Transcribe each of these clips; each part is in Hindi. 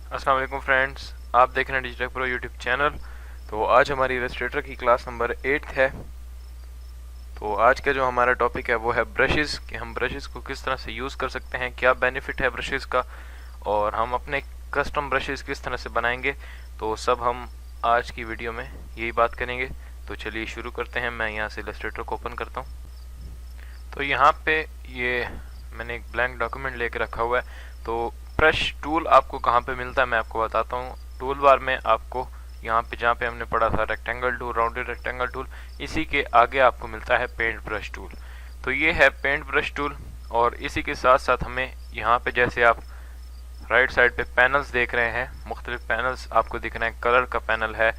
अस्सलाम वालेकुम फ्रेंड्स, आप देख रहे हैं डिजिटल प्रो यूट्यूब चैनल। तो आज हमारी इलस्ट्रेटर की क्लास नंबर 8 है। तो आज का जो हमारा टॉपिक है वो है ब्रशेस, कि हम ब्रशेस को किस तरह से यूज़ कर सकते हैं, क्या बेनिफिट है ब्रशेस का, और हम अपने कस्टम ब्रशेस किस तरह से बनाएंगे। तो सब हम आज की वीडियो में यही बात करेंगे। तो चलिए शुरू करते हैं। मैं यहाँ से इलस्ट्रेटर को ओपन करता हूँ। तो यहाँ पे ये मैंने एक ब्लैंक डॉक्यूमेंट लेके रखा हुआ है। तो ब्रश टूल आपको कहाँ पे मिलता है मैं आपको बताता हूँ। टूल बार में आपको यहाँ पे जहाँ पे हमने पढ़ा था rectangle tool, rounded rectangle tool, इसी के आगे आपको मिलता है पेंट ब्रश टूल। तो ये है पेंट ब्रश टूल। और इसी के साथ साथ हमें यहाँ पे जैसे आप राइट साइड पे पैनल्स देख रहे हैं, मुख्तलिफ पैनल्स आपको दिख रहे हैं। कलर का पैनल है,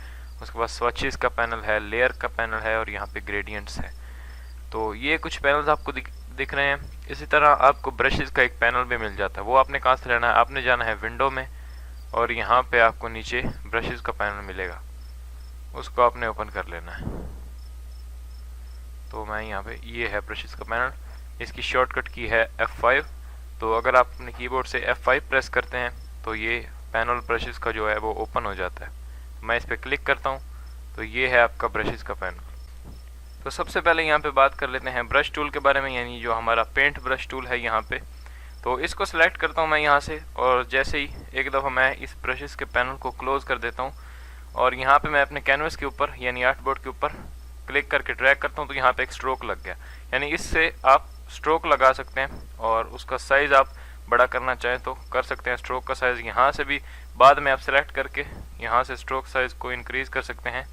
उसके बाद स्वॉचेस का पैनल है, लेयर का पैनल है, और यहाँ पे ग्रेडियंट्स है। तो ये कुछ पैनल्स आपको दिख रहे हैं। इसी तरह आपको ब्रशेस का एक पैनल भी मिल जाता है। वो आपने कहाँ से लेना है, आपने जाना है विंडो में, और यहाँ पे आपको नीचे ब्रशेस का पैनल मिलेगा, उसको आपने ओपन कर लेना है। तो मैं यहाँ पे ये है ब्रशेस का पैनल, इसकी शॉर्टकट की है F5। तो अगर आप अपने कीबोर्ड से F5 प्रेस करते हैं तो ये पैनल ब्रशेस का जो है वो ओपन हो जाता है। मैं इस पर क्लिक करता हूँ तो ये है आपका ब्रशेस का पैनल। तो सबसे पहले यहाँ पे बात कर लेते हैं ब्रश टूल के बारे में, यानी जो हमारा पेंट ब्रश टूल है यहाँ पे। तो इसको सिलेक्ट करता हूँ मैं यहाँ से, और जैसे ही एक दफ़ा मैं इस ब्रशेस के पैनल को क्लोज कर देता हूँ, और यहाँ पे मैं अपने कैनवस के ऊपर यानी आर्ट बोर्ड के ऊपर क्लिक करके ड्रैग करता हूँ, तो यहाँ पे एक स्ट्रोक लग गया। यानी इससे आप स्ट्रोक लगा सकते हैं, और उसका साइज़ आप बड़ा करना चाहें तो कर सकते हैं। स्ट्रोक का साइज़ यहाँ से भी बाद में आप सेलेक्ट करके यहाँ से स्ट्रोक साइज़ को इंक्रीज़ कर सकते हैं।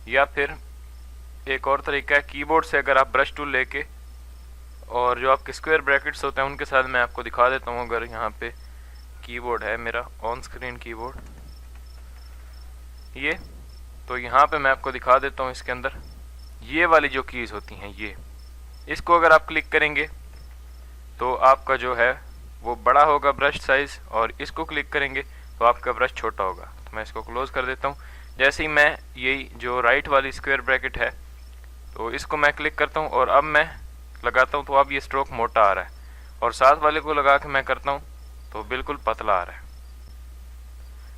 या फिर एक और तरीका है, कीबोर्ड से अगर आप ब्रश टूल लेके और जो आपके स्क्वायर ब्रैकेट्स होते हैं उनके साथ मैं आपको दिखा देता हूँ। अगर यहाँ पे कीबोर्ड है मेरा ऑन स्क्रीन कीबोर्ड ये, तो यहाँ पे मैं आपको दिखा देता हूँ। इसके अंदर ये वाली जो कीज़ होती हैं, ये इसको अगर आप क्लिक करेंगे तो आपका जो है वो बड़ा होगा ब्रश साइज़, और इसको क्लिक करेंगे तो आपका ब्रश छोटा होगा। तो मैं इसको क्लोज कर देता हूँ। जैसे ही मैं यही जो राइट वाली स्क्वायर ब्रैकेट है तो इसको मैं क्लिक करता हूँ, और अब मैं लगाता हूँ तो अब ये स्ट्रोक मोटा आ रहा है, और साथ वाले को लगा के मैं करता हूँ तो बिल्कुल पतला आ रहा है।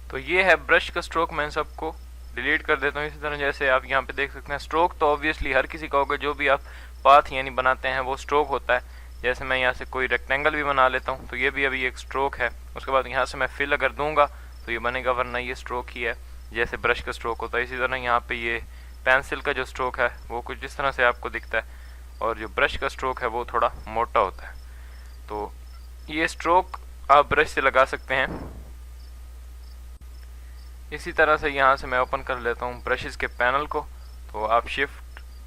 तो ये है ब्रश का स्ट्रोक। मैं सबको डिलीट कर देता हूँ। इसी तरह जैसे आप यहाँ पे देख सकते हैं, स्ट्रोक तो ऑब्वियसली हर किसी का होगा, जो भी आप पाथ यानी बनाते हैं वो स्ट्रोक होता है। जैसे मैं यहाँ से कोई रेक्टेंगल भी बना लेता हूँ तो ये भी अभी एक स्ट्रोक है। उसके बाद यहाँ से मैं फिल अगर दूंगा तो ये बनेगा, वरना ये स्ट्रोक ही है जैसे ब्रश का स्ट्रोक होता है। इसी तरह यहाँ पे ये पेंसिल का जो स्ट्रोक है वो कुछ इस तरह से आपको दिखता है, और जो ब्रश का स्ट्रोक है वो थोड़ा मोटा होता है। तो ये स्ट्रोक आप ब्रश से लगा सकते हैं। इसी तरह से यहाँ से मैं ओपन कर लेता हूँ ब्रशेस के पैनल को। तो आप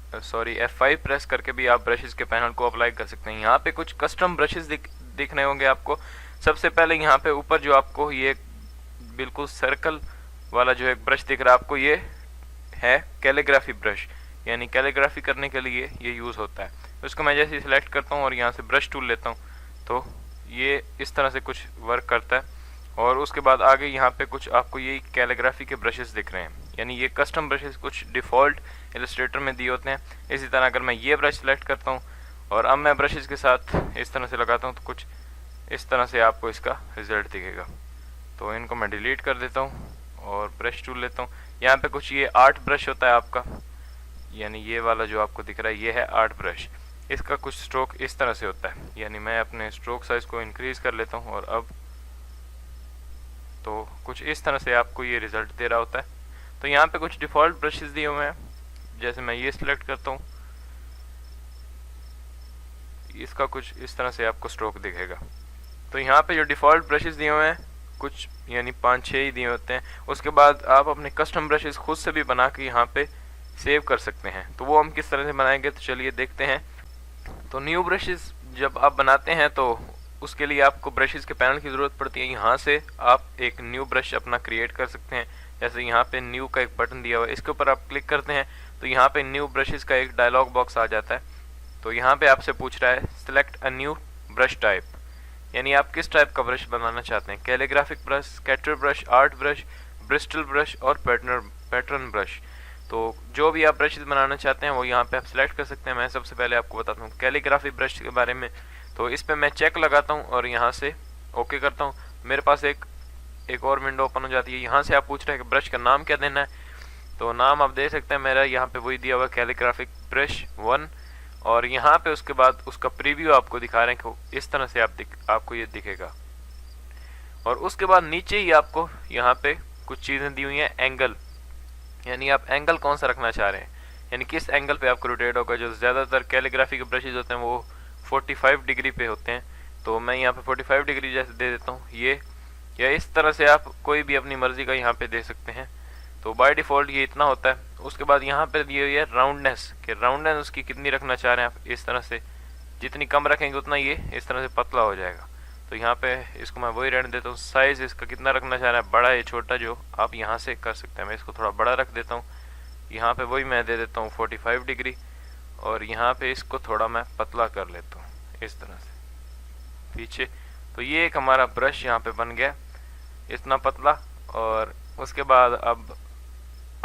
F5 प्रेस करके भी आप ब्रशेस के पैनल को अप्लाई कर सकते हैं। यहाँ पे कुछ कस्टम ब्रशेस दिख रहे होंगे आपको। सबसे पहले यहाँ पे ऊपर जो आपको ये बिल्कुल सर्कल वाला जो एक ब्रश दिख रहा है आपको, ये है कैलीग्राफी ब्रश, यानी कैलीग्राफी करने के लिए ये यूज़ होता है। उसको मैं जैसे सिलेक्ट करता हूँ और यहाँ से ब्रश टूल लेता हूँ तो ये इस तरह से कुछ वर्क करता है। और उसके बाद आगे यहाँ पे कुछ आपको ये कैलीग्राफी के ब्रशेस दिख रहे हैं, यानी ये कस्टम ब्रशेस कुछ डिफ़ॉल्ट इलस्ट्रेटर में दिए होते हैं। इसी तरह अगर मैं ये ब्रश सेलेक्ट करता हूँ और अब मैं ब्रशेस के साथ इस तरह से लगाता हूँ तो कुछ इस तरह से आपको इसका रिजल्ट दिखेगा। तो इनको मैं डिलीट कर देता हूँ और ब्रश टूल लेता हूँ। यहाँ पे कुछ ये आर्ट ब्रश होता है आपका, यानी ये वाला जो आपको दिख रहा है ये है आर्ट ब्रश। इसका कुछ स्ट्रोक इस तरह से होता है, यानी मैं अपने स्ट्रोक साइज को इंक्रीज कर लेता हूँ, और अब तो कुछ इस तरह से आपको ये रिजल्ट दे रहा होता है। तो यहाँ पे कुछ डिफ़ॉल्ट ब्रशेस दिए हुए हैं, जैसे मैं ये सिलेक्ट करता हूँ, इसका कुछ इस तरह से आपको स्ट्रोक दिखेगा। तो यहाँ पे जो डिफ़ॉल्ट ब्रशेस दिए हुए हैं कुछ यानी 5-6 ही दिए होते हैं। उसके बाद आप अपने कस्टम ब्रशेस खुद से भी बना के यहाँ पे सेव कर सकते हैं। तो वो हम किस तरह से बनाएंगे, तो चलिए देखते हैं। तो न्यू ब्रशेस जब आप बनाते हैं तो उसके लिए आपको ब्रशेस के पैनल की ज़रूरत पड़ती है। यहाँ से आप एक न्यू ब्रश अपना क्रिएट कर सकते हैं। जैसे यहाँ पे न्यू का एक बटन दिया हुआ है, इसके ऊपर आप क्लिक करते हैं तो यहाँ पे न्यू ब्रशेस का एक डायलॉग बॉक्स आ जाता है। तो यहाँ पे आपसे पूछ रहा है select a new brush type, यानी आप किस टाइप का ब्रश बनाना चाहते हैं, calligraphic brush, scatter brush, art brush, Bristol brush और पैटर्न ब्रश। तो जो भी आप ब्रशेस बनाना चाहते हैं वो यहाँ पे आप सिलेक्ट कर सकते हैं। मैं सबसे पहले आपको बताता हूँ कैलीग्राफी ब्रश के बारे में। तो इस पे मैं चेक लगाता हूँ और यहाँ से ओके करता हूँ। मेरे पास एक एक और विंडो ओपन हो जाती है। यहाँ से आप पूछ रहे हैं कि ब्रश का नाम क्या देना है, तो नाम आप दे सकते हैं। मेरा यहाँ पे वही दिया हुआ कैलीग्राफिक ब्रश 1, और यहाँ पे उसके बाद उसका प्रीव्यू आपको दिखा रहे हैं कि इस तरह से आपको ये दिखेगा। और उसके बाद नीचे ही आपको यहाँ पे कुछ चीज़ें दी हुई हैं, एंगल, यानी आप एंगल कौन सा रखना चाह रहे हैं, यानी किस एंगल पे आपको रोटेट होगा। जो ज़्यादातर कैलीग्राफी के ब्रशेज होते हैं वो 45 डिग्री पे होते हैं, तो मैं यहाँ पे 45 डिग्री जैसे दे देता हूँ ये, या इस तरह से आप कोई भी अपनी मर्जी का यहाँ पे दे सकते हैं। तो बाय डिफ़ॉल्ट ये इतना होता है। उसके बाद यहाँ पे दिए हुई है राउंडनेस, कि राउंडनेस उसकी कितनी रखना चाह रहे हैं आप। इस तरह से जितनी कम रखेंगे उतना ये इस तरह से पतला हो जाएगा। तो यहाँ पे इसको मैं वही रहने देता हूँ। साइज़ इसका कितना रखना चाह रहे हैं, बड़ा या छोटा, जो आप यहाँ से कर सकते हैं। मैं इसको थोड़ा बड़ा रख देता हूँ। यहाँ पे वही मैं दे देता हूँ 45 डिग्री, और यहाँ पे इसको थोड़ा मैं पतला कर लेता हूँ इस तरह से पीछे। तो ये एक हमारा ब्रश यहाँ पे बन गया इतना पतला। और उसके बाद अब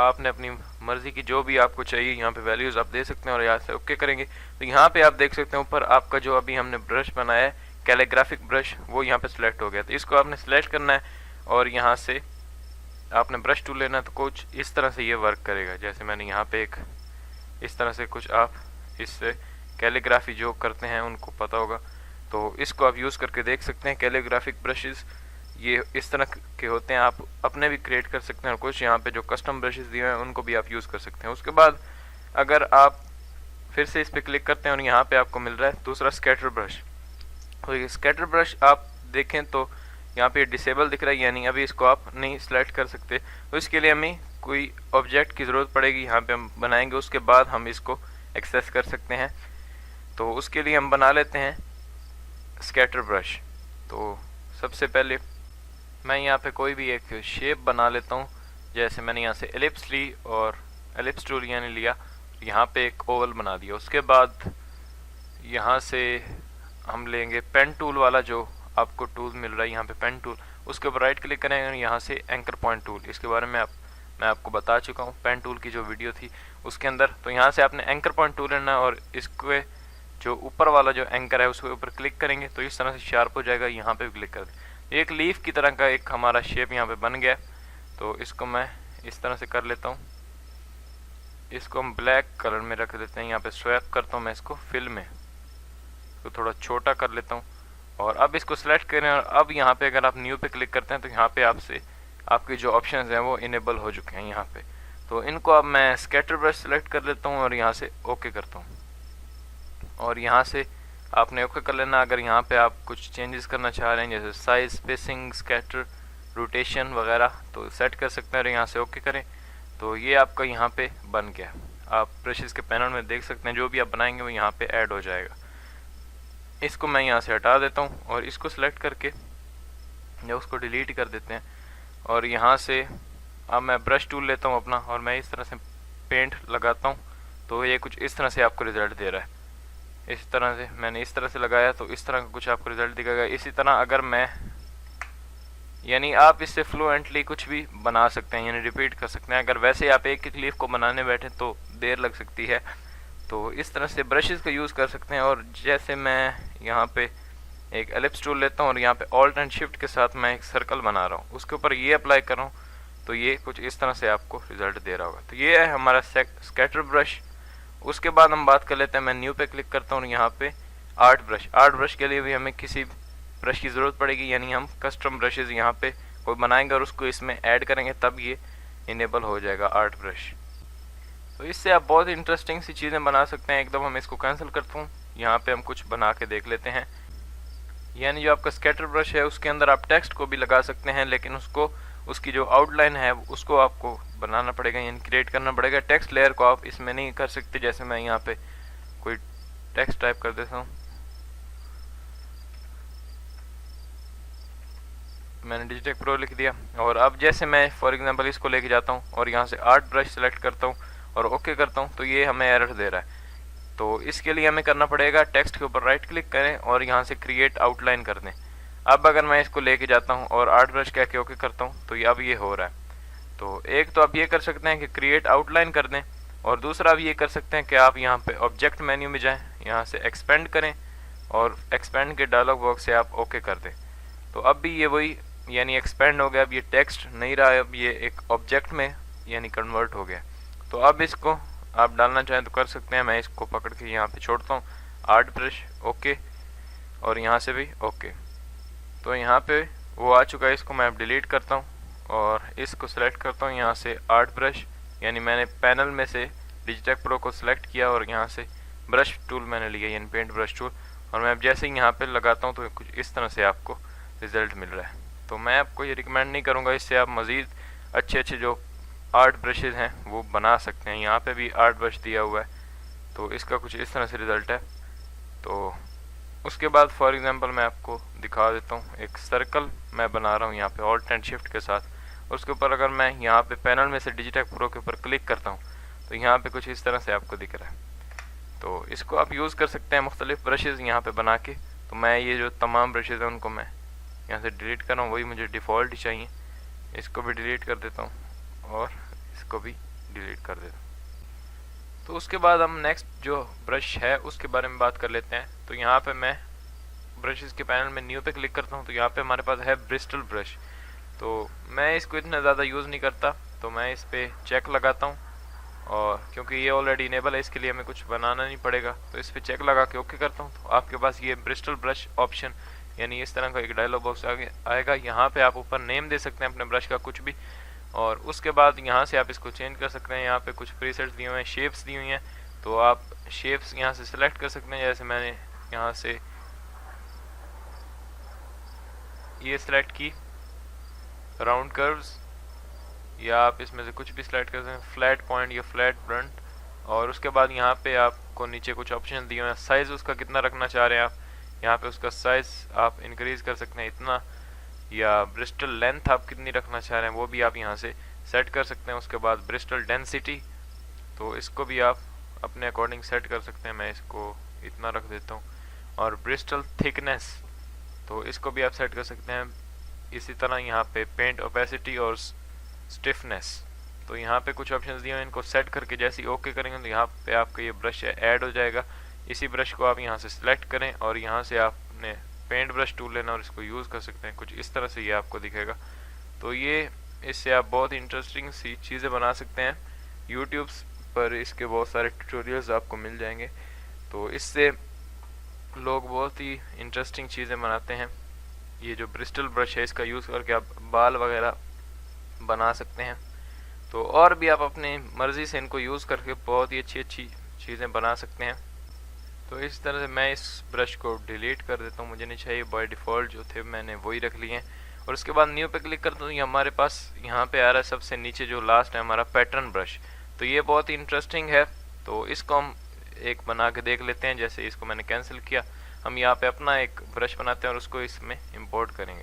आपने अपनी मर्जी की जो भी आपको चाहिए यहाँ पे वैल्यूज़ आप दे सकते हैं, और यहाँ से ओके करेंगे। तो यहाँ पे आप देख सकते हैं ऊपर आपका जो अभी हमने ब्रश बनाया है कैलीग्राफिक ब्रश, वो यहाँ पे सिलेक्ट हो गया। तो इसको आपने सिलेक्ट करना है, और यहाँ से आपने ब्रश टूल लेना है। तो कुछ इस तरह से ये वर्क करेगा, जैसे मैंने यहाँ पे एक इस तरह से कुछ, आप इससे कैलीग्राफी जो करते हैं उनको पता होगा, तो इसको आप यूज़ करके देख सकते हैं। कैलीग्राफिक ब्रशेज़ ये इस तरह के होते हैं, आप अपने भी क्रिएट कर सकते हैं, और कुछ यहाँ पे जो कस्टम ब्रशेज़ दिए हैं उनको भी आप यूज़ कर सकते हैं। उसके बाद अगर आप फिर से इस पर क्लिक करते हैं और यहाँ पे आपको मिल रहा है दूसरा स्कैटर ब्रश। तो ये स्कैटर ब्रश आप देखें तो यहाँ पे डिसेबल दिख रहा है, यानी अभी इसको आप नहीं सिलेक्ट कर सकते। तो इसके लिए हमें कोई ऑब्जेक्ट की ज़रूरत पड़ेगी, यहाँ पे हम बनाएंगे, उसके बाद हम इसको एक्सेस कर सकते हैं। तो उसके लिए हम बना लेते हैं स्कैटर ब्रश। तो सबसे पहले मैं यहाँ पे कोई भी एक शेप बना लेता हूँ। जैसे मैंने यहाँ से एलिप्स ली और एलिप्स टूल यानी लिया, यहाँ पे एक ओवल बना दिया। उसके बाद यहाँ से हम लेंगे पेन टूल वाला, जो आपको टूल मिल रहा है यहाँ पे पेन टूल, उसके ऊपर राइट क्लिक करेंगे और यहाँ से एंकर पॉइंट टूल, इसके बारे में मैं आपको बता चुका हूँ पेन टूल की जो वीडियो थी उसके अंदर। तो यहाँ से आपने एंकर पॉइंट टूल लेना है, और इसके जो ऊपर वाला जो एंकर है उसके ऊपर क्लिक करेंगे तो इस तरह से शार्प हो जाएगा। यहाँ पे क्लिक कर दें, एक लीफ की तरह का एक हमारा शेप यहाँ पे बन गया। तो इसको मैं इस तरह से कर लेता हूँ, इसको हम ब्लैक कलर में रख देते हैं। यहाँ पे स्वैप करता हूँ मैं इसको फिल में, तो थोड़ा छोटा कर लेता हूँ, और अब इसको सिलेक्ट करें। और अब यहाँ पे अगर आप न्यू पे क्लिक करते हैं तो यहाँ पे आपके जो ऑप्शंस हैं वो इनेबल हो चुके हैं यहाँ पे। तो इनको अब मैं स्कैटर ब्रश सेलेक्ट कर लेता हूँ और यहाँ से ओके करता हूँ, और यहाँ से आपने ओके कर लेना। अगर यहाँ पे आप कुछ चेंजेस करना चाह रहे हैं, जैसे साइज, स्पेसिंग, स्कैटर, रोटेशन वगैरह, तो सेट कर सकते हैं और यहाँ से ओके करें। तो ये आपका यहाँ पे बन गया। आप ब्रशेस के पैनल में देख सकते हैं जो भी आप बनाएंगे वो यहाँ पे ऐड हो जाएगा। इसको मैं यहाँ से हटा देता हूँ और इसको सिलेक्ट करके या उसको डिलीट कर देते हैं, और यहाँ से अब मैं ब्रश टूल लेता हूँ अपना, और मैं इस तरह से पेंट लगाता हूँ। तो ये कुछ इस तरह से आपको रिज़ल्ट दे रहा है। इस तरह से मैंने इस तरह से लगाया तो इस तरह का कुछ आपको रिज़ल्ट दिखेगा। इसी तरह अगर मैं, यानी आप इससे फ्लुएंटली कुछ भी बना सकते हैं, यानी रिपीट कर सकते हैं। अगर वैसे आप एक एक लीफ को बनाने बैठे तो देर लग सकती है, तो इस तरह से ब्रशेस का यूज़ कर सकते हैं। और जैसे मैं यहाँ पे एक एलिप्स टूल लेता हूँ और यहाँ पे ऑल्ट एंड शिफ्ट के साथ मैं एक सर्कल बना रहा हूँ, उसके ऊपर ये अप्लाई कर रहा हूँ, तो ये कुछ इस तरह से आपको रिजल्ट दे रहा होगा। तो ये है हमारा स्कैटर ब्रश। उसके बाद हम बात कर लेते हैं, मैं न्यू पे क्लिक करता हूँ, यहाँ पे आर्ट ब्रश। आर्ट ब्रश के लिए भी हमें किसी ब्रश की ज़रूरत पड़ेगी, यानी हम कस्टम ब्रशेज़ यहाँ पे कोई बनाएंगे और उसको इसमें ऐड करेंगे, तब ये इनेबल हो जाएगा आर्ट ब्रश। तो इससे आप बहुत इंटरेस्टिंग सी चीज़ें बना सकते हैं। एकदम हम इसको कैंसिल करता हूँ, यहाँ पे हम कुछ बना के देख लेते हैं। यानी जो आपका स्कैटर ब्रश है उसके अंदर आप टेक्स्ट को भी लगा सकते हैं, लेकिन उसकी जो आउटलाइन है उसको आपको बनाना पड़ेगा, यानी क्रिएट करना पड़ेगा। टेक्स्ट लेयर को आप इसमें नहीं कर सकते। जैसे मैं यहाँ पे कोई टेक्स्ट टाइप कर देता हूँ, मैंने डिजिटेक प्रो लिख दिया, और अब जैसे मैं फॉर एग्जांपल इसको लेके जाता हूँ और यहाँ से आर्ट ब्रश सेलेक्ट करता हूँ और ओके करता हूँ, तो ये हमें एरर दे रहा है। तो इसके लिए हमें करना पड़ेगा, टेक्स्ट के ऊपर राइट क्लिक करें और यहाँ से क्रिएट आउटलाइन कर दें। अब अगर मैं इसको लेके जाता हूँ और आर्ट ब्रश कह के ओके करता हूँ, तो अब ये हो रहा है। तो एक तो आप ये कर सकते हैं कि क्रिएट आउटलाइन कर दें, और दूसरा आप ये कर सकते हैं कि आप यहाँ पे ऑब्जेक्ट मेन्यू में जाएं, यहाँ से एक्सपेंड करें और एक्सपेंड के डायलॉग बॉक्स से आप ओके कर दें। तो अब भी ये वही यानी एक्सपेंड हो गया, अब ये टेक्स्ट नहीं रहा है, अब ये एक ऑब्जेक्ट में यानी कन्वर्ट हो गया। तो अब इसको आप डालना चाहें तो कर सकते हैं। मैं इसको पकड़ के यहाँ पे छोड़ता हूँ, आर्ट ब्रश, ओके, और यहाँ से भी ओके। तो यहाँ पे वो आ चुका है, इसको मैं अब डिलीट करता हूँ और इसको सेलेक्ट करता हूँ यहाँ से आर्ट ब्रश, यानी मैंने पैनल में से डिजिटेक प्रो को सिलेक्ट किया और यहाँ से ब्रश टूल मैंने लिया, यानी पेंट ब्रश टूल, और मैं अब जैसे ही यहाँ पे लगाता हूँ तो कुछ इस तरह से आपको रिजल्ट मिल रहा है। तो मैं आपको ये रिकमेंड नहीं करूँगा, इससे आप मज़ीद अच्छे अच्छे जो आर्ट ब्रशेज़ हैं वो बना सकते हैं। यहाँ पे भी आर्ट ब्रश दिया हुआ है, तो इसका कुछ इस तरह से रिज़ल्ट है। तो उसके बाद फॉर एग्जांपल मैं आपको दिखा देता हूँ, एक सर्कल मैं बना रहा हूँ यहाँ पे ऑल्ट एंड शिफ्ट के साथ। उसके ऊपर अगर मैं यहाँ पे पैनल में से डिजिटेक प्रो के ऊपर क्लिक करता हूँ तो यहाँ पे कुछ इस तरह से आपको दिख रहा है। तो इसको आप यूज़ कर सकते हैं मुख्तलिफ ब्रशेज़ यहाँ पे बना के। तो मैं ये जो तमाम ब्रशेज़ हैं उनको मैं यहाँ से डिलीट कर रहा हूँ, वही मुझे डिफ़ॉल्ट ही चाहिए। इसको भी डिलीट कर देता हूँ और इसको भी डिलीट कर देता हूँ। तो उसके बाद हम नेक्स्ट जो ब्रश है उसके बारे में बात कर लेते हैं। तो यहाँ पे मैं ब्रशेस के पैनल में न्यू पे क्लिक करता हूँ, तो यहाँ पे हमारे पास है ब्रिस्टल ब्रश। तो मैं इसको इतना ज़्यादा यूज़ नहीं करता, तो मैं इस पर चेक लगाता हूँ, और क्योंकि ये ऑलरेडी इनेबल है इसके लिए हमें कुछ बनाना नहीं पड़ेगा, तो इस पर चेक लगा के ओके करता हूँ। तो आपके पास ये ब्रिस्टल ब्रश ऑप्शन यानी इस तरह का एक डायलॉग बॉक्स आएगा। यहाँ पे आप ऊपर नेम दे सकते हैं अपने ब्रश का कुछ भी, और उसके बाद यहाँ से आप इसको चेंज कर सकते हैं। यहाँ पे कुछ प्रीसेट्स दिए हुए हैं, शेप्स दी हुई हैं, तो आप शेप्स यहाँ से सिलेक्ट कर सकते हैं। जैसे मैंने यहाँ से ये सिलेक्ट की राउंड कर्व्स, या आप इसमें से कुछ भी सिलेक्ट कर सकते हैं, फ्लैट पॉइंट या फ्लैट फ्रंट। और उसके बाद यहाँ पे आपको नीचे कुछ ऑप्शन दिए हुए हैं, साइज़ उसका कितना रखना चाह रहे हैं आप, यहाँ पे उसका साइज़ आप इंक्रीज़ कर सकते हैं इतना, या ब्रिस्टल लेंथ आप कितनी रखना चाह रहे हैं वो भी आप यहाँ से सेट कर सकते हैं। उसके बाद ब्रिस्टल डेंसिटी, तो इसको भी आप अपने अकॉर्डिंग सेट कर सकते हैं। मैं इसको इतना रख देता हूँ। और ब्रिस्टल थिकनेस, तो इसको भी आप सेट कर सकते हैं। इसी तरह यहाँ पे पेंट ओपेसिटी और स्टिफनेस, तो यहाँ पे कुछ ऑप्शंस दिए हैं, इनको सेट करके जैसे ही ओके करेंगे तो यहाँ पे आपका ये ब्रश ऐड हो जाएगा। इसी ब्रश को आप यहाँ से सिलेक्ट करें और यहाँ से आपने पेंट ब्रश टूल लेना और इसको यूज़ कर सकते हैं। कुछ इस तरह से ये आपको दिखेगा। तो ये इससे आप बहुत इंटरेस्टिंग सी चीज़ें बना सकते हैं। यूट्यूब पर इसके बहुत सारे ट्यूटोरियल्स आपको मिल जाएंगे, तो इससे लोग बहुत ही इंटरेस्टिंग चीज़ें बनाते हैं। ये जो ब्रिस्टल ब्रश है इसका यूज़ करके आप बाल वगैरह बना सकते हैं। तो और भी आप अपनी मर्ज़ी से इनको यूज़ करके बहुत ही अच्छी अच्छी चीज़ें बना सकते हैं। तो इस तरह से मैं इस ब्रश को डिलीट कर देता हूँ, मुझे नहीं चाहिए, बाय डिफ़ॉल्ट जो थे मैंने वही रख लिए हैं। और उसके बाद न्यू पे क्लिक करता हूँ, ये हमारे पास यहाँ पे आ रहा है सबसे नीचे जो लास्ट है हमारा पैटर्न ब्रश। तो ये बहुत ही इंटरेस्टिंग है, तो इसको हम एक बना के देख लेते हैं। जैसे इसको मैंने कैंसिल किया, हम यहाँ पे अपना एक ब्रश बनाते हैं और उसको इसमें इंपोर्ट करेंगे।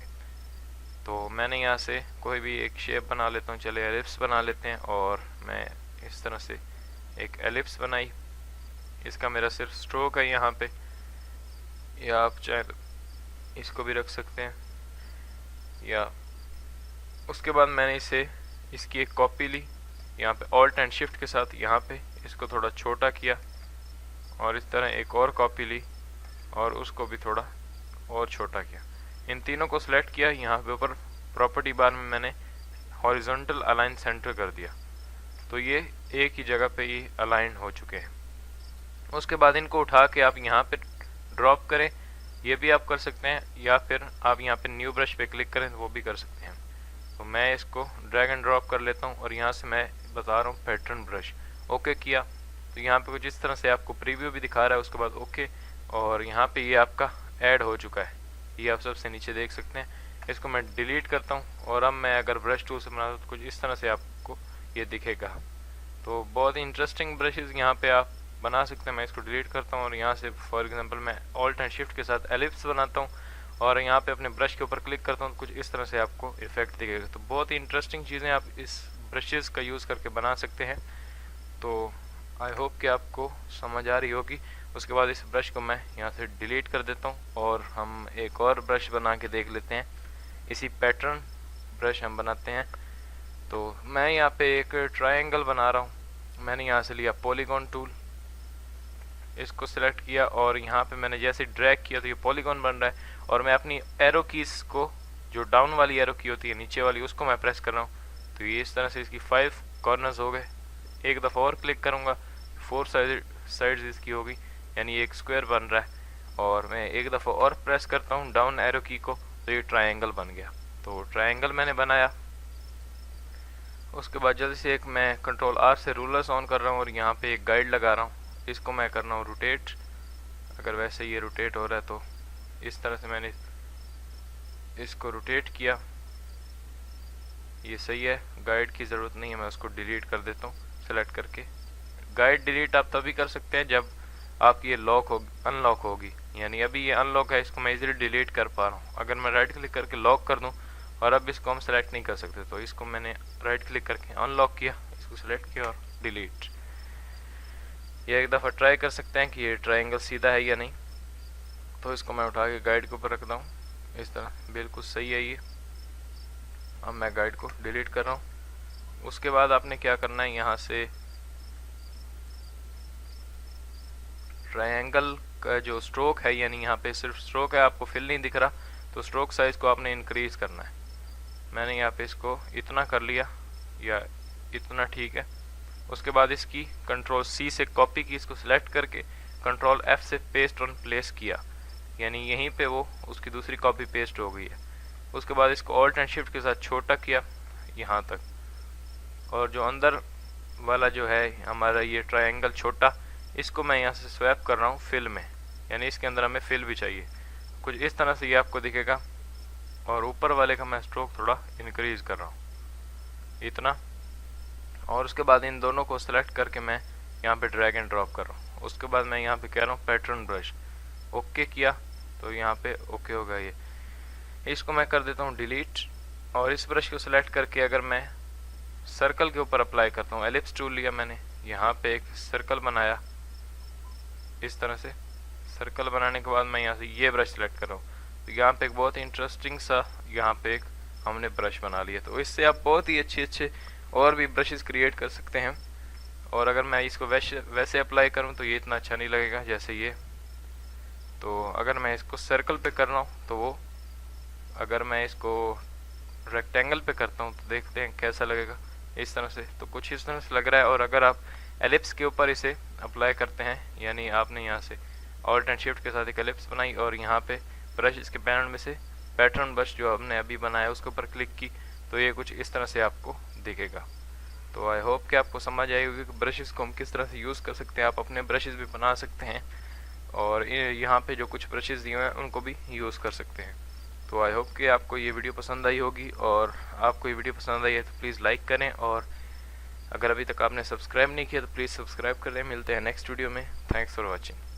तो मैंने यहाँ से कोई भी एक शेप बना लेता हूँ, चले एलिप्स बना लेते हैं, और मैं इस तरह से एक एलिप्स बनाई। इसका मेरा सिर्फ स्ट्रोक है यहाँ पे, या आप चाहे तो इसको भी रख सकते हैं। या उसके बाद मैंने इसकी एक कॉपी ली, यहाँ पे ऑल्ट एंड शिफ्ट के साथ यहाँ पे इसको थोड़ा छोटा किया, और इस तरह एक और कॉपी ली और उसको भी थोड़ा और छोटा किया। इन तीनों को सिलेक्ट किया, यहाँ पे ऊपर प्रॉपर्टी बार में मैंने हॉरिजॉन्टल अलाइन सेंटर कर दिया। तो ये एक ही जगह पे ये अलाइन हो चुके हैं। उसके बाद इनको उठा के आप यहाँ पे ड्रॉप करें, ये भी आप कर सकते हैं, या फिर आप यहाँ पे न्यू ब्रश पे क्लिक करें तो वो भी कर सकते हैं। तो मैं इसको ड्रैग एंड ड्रॉप कर लेता हूँ और यहाँ से मैं बता रहा हूँ पैटर्न ब्रश, ओके किया। तो यहाँ पे कुछ इस तरह से आपको प्रीव्यू भी दिखा रहा है। उसके बाद ओके, और यहाँ पे ये आपका ऐड हो चुका है, ये आप सबसे नीचे देख सकते हैं। इसको मैं डिलीट करता हूँ, और अब मैं अगर ब्रश टूल से बनाता हूँ तो कुछ इस तरह से आपको ये दिखेगा। तो बहुत ही इंटरेस्टिंग ब्रशेज़ यहाँ पे आप बना सकते हैं। मैं इसको डिलीट करता हूँ और यहाँ से फॉर एग्जांपल मैं ऑल्ट एंड शिफ्ट के साथ एलिप्स बनाता हूँ और यहाँ पे अपने ब्रश के ऊपर क्लिक करता हूँ तो कुछ इस तरह से आपको इफेक्ट दिखेगा। तो बहुत ही इंटरेस्टिंग चीज़ें आप इस ब्रशेज़ का यूज़ करके बना सकते हैं। तो आई होप कि आपको समझ आ रही होगी। उसके बाद इस ब्रश को मैं यहाँ से डिलीट कर देता हूँ और हम एक और ब्रश बना के देख लेते हैं। इसी पैटर्न ब्रश हम बनाते हैं। तो मैं यहाँ पे एक ट्रायंगल बना रहा हूँ। मैंने यहाँ से लिया पॉलीगॉन टूल, इसको सिलेक्ट किया और यहाँ पे मैंने जैसे ड्रैग किया तो ये पॉलीगॉन बन रहा है। और मैं अपनी एरो कीज को जो डाउन वाली एरो की होती है नीचे वाली, उसको मैं प्रेस कर रहा हूँ। तो ये इस तरह से इसकी 5 कॉर्नर्स हो गए। एक दफ़ा और क्लिक करूँगा, 4 साइड्स इसकी होगी, यानी एक स्क्वायर बन रहा है। और मैं एक दफ़ा और प्रेस करता हूँ डाउन एरो की को, तो ये ट्रायंगल बन गया। तो ट्रायंगल मैंने बनाया। उसके बाद जल्दी से एक मैं कंट्रोल आर से रूलर्स ऑन कर रहा हूँ और यहाँ पे एक गाइड लगा रहा हूँ। इसको मैं कर रहा हूँ रोटेट। अगर वैसे ये रोटेट हो रहा है तो इस तरह से मैंने इसको रोटेट किया, ये सही है। गाइड की ज़रूरत नहीं है, मैं उसको डिलीट कर देता हूँ सेलेक्ट करके। गाइड डिलीट आप तभी कर सकते हैं जब आपकी ये अनलॉक होगी, यानी अभी ये अनलॉक है, इसको मैं इजीली डिलीट कर पा रहा हूँ। अगर मैं राइट क्लिक करके लॉक कर दूँ और अब इसको हम सेलेक्ट नहीं कर सकते, तो इसको मैंने राइट क्लिक करके अनलॉक किया, इसको सेलेक्ट किया और डिलीट। ये एक दफ़ा ट्राई कर सकते हैं कि ये ट्रायंगल सीधा है या नहीं। तो इसको मैं उठा के गाइड के ऊपर रखता हूँ, इस तरह बिल्कुल सही है ये। अब मैं गाइड को डिलीट कर रहा हूँ। उसके बाद आपने क्या करना है, यहाँ से ट्रायंगल का जो स्ट्रोक है, यानी यहाँ पे सिर्फ स्ट्रोक है, आपको फिल नहीं दिख रहा, तो स्ट्रोक साइज को आपने इंक्रीज करना है। मैंने यहाँ पे इसको इतना कर लिया या इतना, ठीक है। उसके बाद इसकी कंट्रोल सी से कॉपी की, इसको सिलेक्ट करके कंट्रोल एफ से पेस्ट ऑन प्लेस किया, यानी यहीं पे वो उसकी दूसरी कॉपी पेस्ट हो गई है। उसके बाद इसको ऑल्ट एंड शिफ्ट के साथ छोटा किया यहाँ तक, और जो अंदर वाला जो है हमारा ये ट्रायंगल छोटा, इसको मैं यहाँ से स्वैप कर रहा हूँ फिल में, यानी इसके अंदर हमें फिल भी चाहिए। कुछ इस तरह से ये आपको दिखेगा। और ऊपर वाले का मैं स्ट्रोक थोड़ा इंक्रीज कर रहा हूँ, इतना। और उसके बाद इन दोनों को सिलेक्ट करके मैं यहाँ पे ड्रैग एंड ड्रॉप कर रहा हूँ। उसके बाद मैं यहाँ पे कह रहा हूँ पैटर्न ब्रश, ओके किया, तो यहाँ पे ओके होगा ये। इसको मैं कर देता हूँ डिलीट। और इस ब्रश को सिलेक्ट करके अगर मैं सर्कल के ऊपर अप्लाई करता हूँ, एलिप्स टूल लिया मैंने, यहाँ पे एक सर्कल बनाया, इस तरह से सर्कल बनाने के बाद मैं यहाँ से ये ब्रश सेलेक्ट कर रहा हूँ, तो यहाँ पे एक बहुत ही इंटरेस्टिंग सा यहाँ पे एक हमने ब्रश बना लिया। तो इससे आप बहुत ही अच्छे और भी ब्रशेस क्रिएट कर सकते हैं। और अगर मैं इसको वैसे अप्लाई करूँ तो ये इतना अच्छा नहीं लगेगा जैसे ये। तो अगर मैं इसको सर्कल पे कर रहा हूँ तो वो, अगर मैं इसको रेक्टेंगल पे करता हूँ तो देखते हैं कैसा लगेगा, इस तरह से। तो कुछ इस तरह से लग रहा है। और अगर आप एलिप्स के ऊपर इसे अप्लाई करते हैं, यानी आपने यहाँ से ऑल्ट एंड शिफ्ट के साथ एक एलिप्स बनाई और यहाँ पे ब्रश इसके पैनल में से पैटर्न ब्रश जो हमने अभी बनाया उसके ऊपर क्लिक की, तो ये कुछ इस तरह से आपको दिखेगा। तो आई होप कि आपको समझ आई होगी कि ब्रशेस को हम किस तरह से यूज़ कर सकते हैं। आप अपने ब्रशेस भी बना सकते हैं और यहाँ पे जो कुछ ब्रशेस दिए हुए हैं उनको भी यूज़ कर सकते हैं। तो आई होप कि आपको ये वीडियो पसंद आई होगी, और आपको ये वीडियो पसंद आई है तो प्लीज़ लाइक करें, और अगर अभी तक आपने सब्सक्राइब नहीं किया तो प्लीज़ सब्सक्राइब करें। मिलते हैं नेक्स्ट वीडियो में। Thanks for watching.